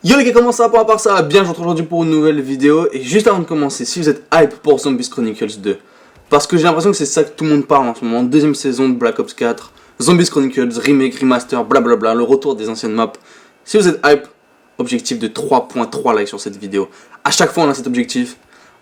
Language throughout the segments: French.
Yo les gars, comment ça va? Par rapport à ça va bien, je vous retrouve aujourd'hui pour une nouvelle vidéo. Et juste avant de commencer, si vous êtes hype pour Zombies Chronicles 2, parce que j'ai l'impression que c'est ça que tout le monde parle en ce moment, deuxième saison de Black Ops 4, Zombies Chronicles, remake, remaster, blablabla, le retour des anciennes maps. Si vous êtes hype, objectif de 3.3 likes sur cette vidéo. À chaque fois on a cet objectif,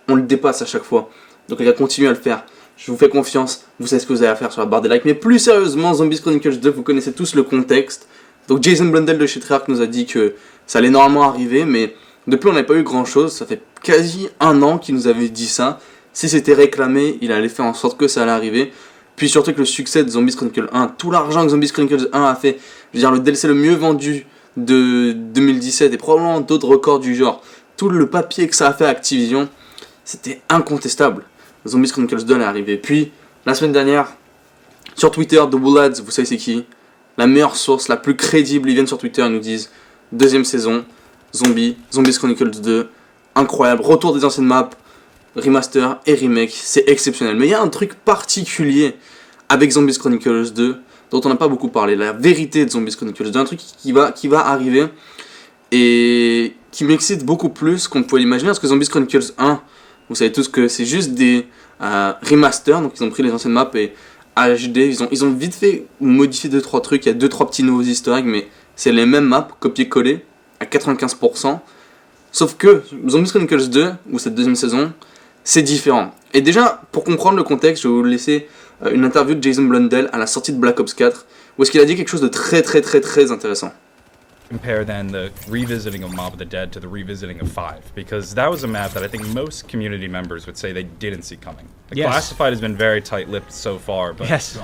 on le dépasse à chaque fois. Donc les gars, continuez à le faire. Je vous fais confiance, vous savez ce que vous avez à faire sur la barre des likes. Mais plus sérieusement, Zombies Chronicles 2, vous connaissez tous le contexte. Donc Jason Blundell de chez Treyarch nous a dit que ça allait normalement arriver, mais depuis on n'avait pas eu grand chose. Ça fait quasi un an qu'il nous avait dit ça. Si c'était réclamé, il allait faire en sorte que ça allait arriver. Puis surtout que le succès de Zombies Chronicles 1, tout l'argent que Zombies Chronicles 1 a fait, je veux dire le DLC le mieux vendu de 2017 et probablement d'autres records du genre, tout le papier que ça a fait à Activision, c'était incontestable. Zombies Chronicles 2 allait arriver. Puis la semaine dernière, sur Twitter, The Woolads, vous savez c'est qui? La meilleure source, la plus crédible, ils viennent sur Twitter et nous disent deuxième saison, Zombies Chronicles 2, incroyable, retour des anciennes maps, remaster et remake, c'est exceptionnel. Mais il y a un truc particulier avec Zombies Chronicles 2 dont on n'a pas beaucoup parlé, la vérité de Zombies Chronicles 2, un truc qui va arriver et qui m'excite beaucoup plus qu'on pouvait l'imaginer, parce que Zombies Chronicles 1, vous savez tous que c'est juste des remasters, donc ils ont pris les anciennes maps et HD, ils ont vite fait modifier 2-3 trucs, il y a 2-3 petits nouveaux easter eggs, mais c'est les mêmes maps, copier-coller, à 95%. Sauf que Zombies Chronicles 2, ou cette deuxième saison, c'est différent. Et déjà, pour comprendre le contexte, je vais vous laisser une interview de Jason Blundell à la sortie de Black Ops 4, où est-ce qu'il a dit quelque chose de très intéressant. Compare then the revisiting of Mob of the Dead to the revisiting of 5, because that was a map that I think most community members would say they didn't see coming. Yes. Classified has been very tight-lipped so far, but yes.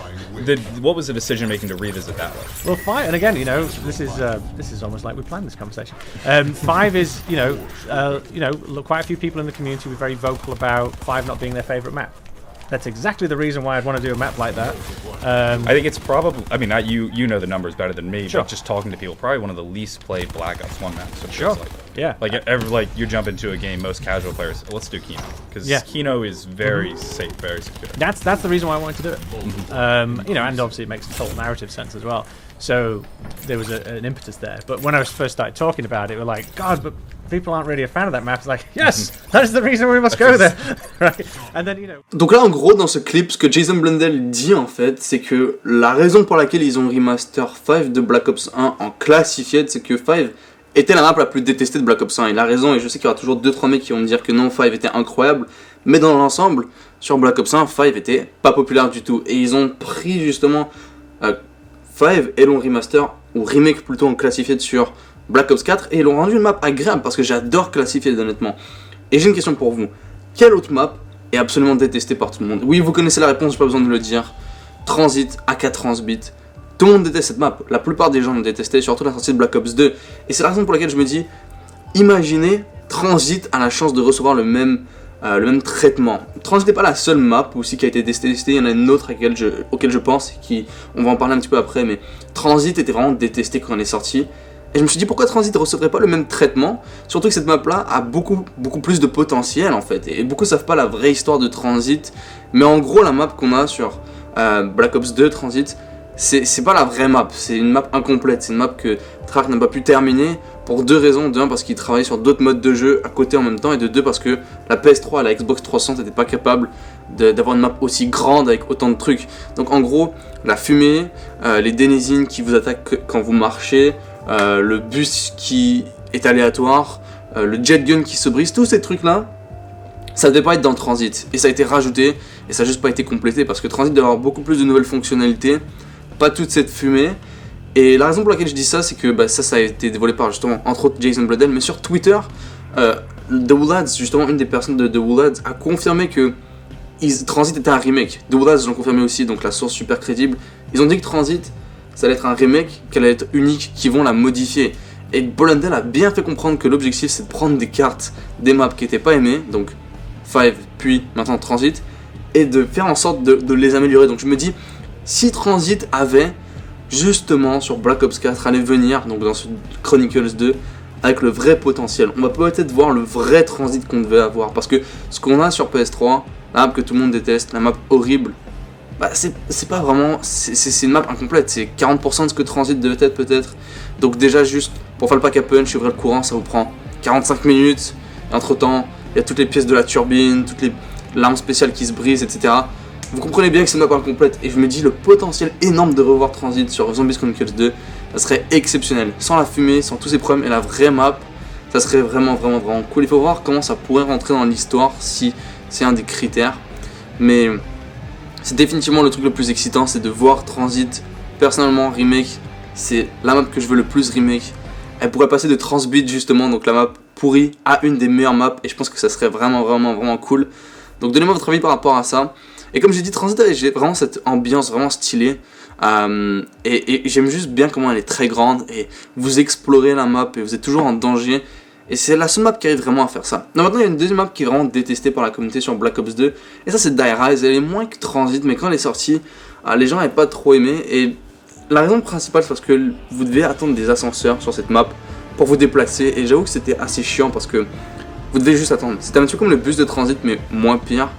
What was the decision making to revisit that one? Well, 5, and again, you know, this is almost like we planned this conversation. 5 is, quite a few people in the community were very vocal about 5 not being their favourite map. That's exactly the reason why I'd want to do a map like that. I think it's probably, I mean, you know the numbers better than me, sure. But just talking to people, probably one of the least played Black Ops 1 maps. Sure. Like. Yeah. Like you jump into a game, most casual players, let's do Kino. Because Kino is very safe, very secure. That's the reason why I wanted to do it. And obviously it makes total narrative sense as well. So there was an impetus there. But when I first started talking about it, we're like, God, but people aren't really a fan of that map. It's like, yes, that is the reason we must go there. Right? And then, Donc là, en gros, dans ce clip, ce que Jason Blundell dit, en fait, c'est que la raison pour laquelle ils ont remaster 5 de Black Ops 1 en classified, c'est que 5 était la map la plus détestée de Black Ops 1. Il a raison, et je sais qu'il y aura toujours 2-3 mecs qui vont me dire que non, 5 était incroyable. Mais dans l'ensemble, sur Black Ops 1, 5 était pas populaire du tout. Et ils ont pris justement 5 et l'ont remaster, ou remake plutôt, en classified sur Black Ops 4, et ils l'ont rendu une map agréable, parce que j'adore classified honnêtement. Et j'ai une question pour vous. Quelle autre map est absolument détestée par tout le monde? Oui, vous connaissez la réponse, j'ai pas besoin de le dire. Transit, AK Transbit. Tout le monde déteste cette map. La plupart des gens l'ont détestée, surtout la sortie de Black Ops 2. Et c'est la raison pour laquelle je me dis, imaginez, Transit a la chance de recevoir le même traitement. Transit n'est pas la seule map aussi qui a été détestée, il y en a une autre auquel je pense, on va en parler un petit peu après, mais Transit était vraiment détestée quand elle est sortie. Et je me suis dit, pourquoi Transit ne recevrait pas le même traitement? Surtout que cette map là a beaucoup plus de potentiel en fait, et beaucoup savent pas la vraie histoire de Transit. Mais en gros, la map qu'on a sur Black Ops 2 Transit, c'est pas la vraie map, c'est une map incomplète, c'est une map que Treyarch n'a pas pu terminer pour deux raisons. De un, parce qu'il travaillait sur d'autres modes de jeu à côté en même temps, et de deux, parce que la PS3 et la Xbox 300 n'étaient pas capables d'avoir une map aussi grande avec autant de trucs. Donc en gros, la fumée, les denizens qui vous attaquent quand vous marchez, le bus qui est aléatoire, le jet gun qui se brise, tous ces trucs là, ça devait pas être dans Transit, et ça a été rajouté, et ça a juste pas été complété, parce que Transit devait avoir beaucoup plus de nouvelles fonctionnalités, pas toute cette fumée. Et la raison pour laquelle je dis ça, c'est que ça a été dévoilé par justement entre autres Jason Blundell, mais sur Twitter, The Woolads, justement une des personnes de The Woolads, a confirmé que Transit était un remake. The Woolads l'ont confirmé aussi, donc la source super crédible. Ils ont dit que Transit, ça allait être un remake, qu'elle allait être unique, qu'ils vont la modifier. Et Blundell a bien fait comprendre que l'objectif c'est de prendre des cartes, des maps qui n'étaient pas aimées, donc 5 puis maintenant Transit, et de faire en sorte de les améliorer. Donc je me dis, si Transit avait justement sur Black Ops 4 allait venir, donc dans ce Chronicles 2, avec le vrai potentiel, on va peut-être voir le vrai Transit qu'on devait avoir, parce que ce qu'on a sur PS3, la map que tout le monde déteste, la map horrible, bah, c'est pas vraiment, c'est une map incomplète, c'est 40% de ce que Transit devait être peut-être. Donc déjà juste pour faire le pack à punch, ouvrir le courant, ça vous prend 45 minutes. Et entre temps, il y a toutes les pièces de la turbine, toutes les l'arme spéciale qui se brise, etc. Vous comprenez bien que c'est une map incomplète, et je me dis le potentiel énorme de revoir Transit sur Zombies Chronicles 2, ça serait exceptionnel. Sans la fumée, sans tous ces problèmes et la vraie map, ça serait vraiment cool. Il faut voir comment ça pourrait rentrer dans l'histoire si c'est un des critères. Mais c'est définitivement le truc le plus excitant, c'est de voir Transit. Personnellement, remake, c'est la map que je veux le plus remake. Elle pourrait passer de Transbeat justement, donc la map pourrie, à une des meilleures maps, et je pense que ça serait vraiment cool. Donc donnez-moi votre avis par rapport à ça. Et comme j'ai dit, Transit j'ai vraiment cette ambiance vraiment stylée. Et j'aime juste bien comment elle est très grande. Et vous explorez la map et vous êtes toujours en danger. Et c'est la seule map qui arrive vraiment à faire ça. Non, maintenant il y a une deuxième map qui est vraiment détestée par la communauté sur Black Ops 2. Et ça c'est Die Rise. Elle est moins que Transit, mais quand elle est sortie, les gens n'avaient pas trop aimé. Et la raison principale c'est parce que vous devez attendre des ascenseurs sur cette map pour vous déplacer. Et j'avoue que c'était assez chiant parce que vous devez juste attendre. C'était un petit peu comme le bus de Transit mais moins pire.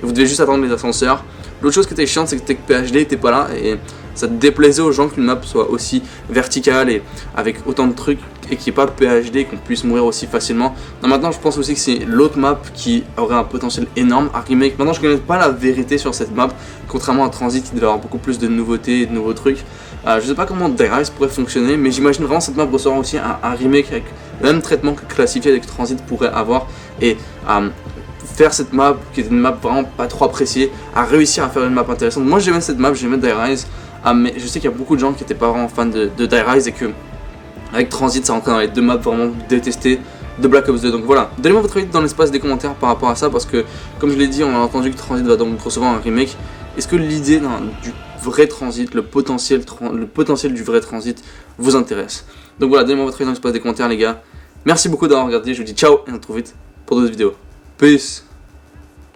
Et vous devez juste attendre les ascenseurs. L'autre chose qui était chiante c'est que TechPHD était pas là et ça déplaisait aux gens qu'une map soit aussi verticale et avec autant de trucs et qu'il n'y ait pas PHD, qu'on puisse mourir aussi facilement. Non, maintenant je pense aussi que c'est l'autre map qui aurait un potentiel énorme à remake. Maintenant je connais pas la vérité sur cette map, contrairement à Transit qui devait avoir beaucoup plus de nouveautés et de nouveaux trucs. Je sais pas comment Die Rise pourrait fonctionner, mais j'imagine vraiment cette map recevoir aussi un remake avec le même traitement que Classified avec Transit pourrait avoir. Et faire cette map qui est une map vraiment pas trop appréciée, à réussir à faire une map intéressante. Moi j'aimais cette map, j'aimais Die Rise, mais je sais qu'il y a beaucoup de gens qui étaient pas vraiment fans de Die Rise et que avec Transit ça rentrait dans les deux maps vraiment détestées de Black Ops 2. Donc voilà, donnez-moi votre avis dans l'espace des commentaires par rapport à ça, parce que comme je l'ai dit, on a entendu que Transit va donc recevoir un remake. Est-ce que l'idée du vrai Transit, le potentiel du vrai Transit vous intéresse? Donc voilà, donnez-moi votre avis dans l'espace des commentaires les gars. Merci beaucoup d'avoir regardé, je vous dis ciao et on se retrouve vite pour d'autres vidéos. Peace.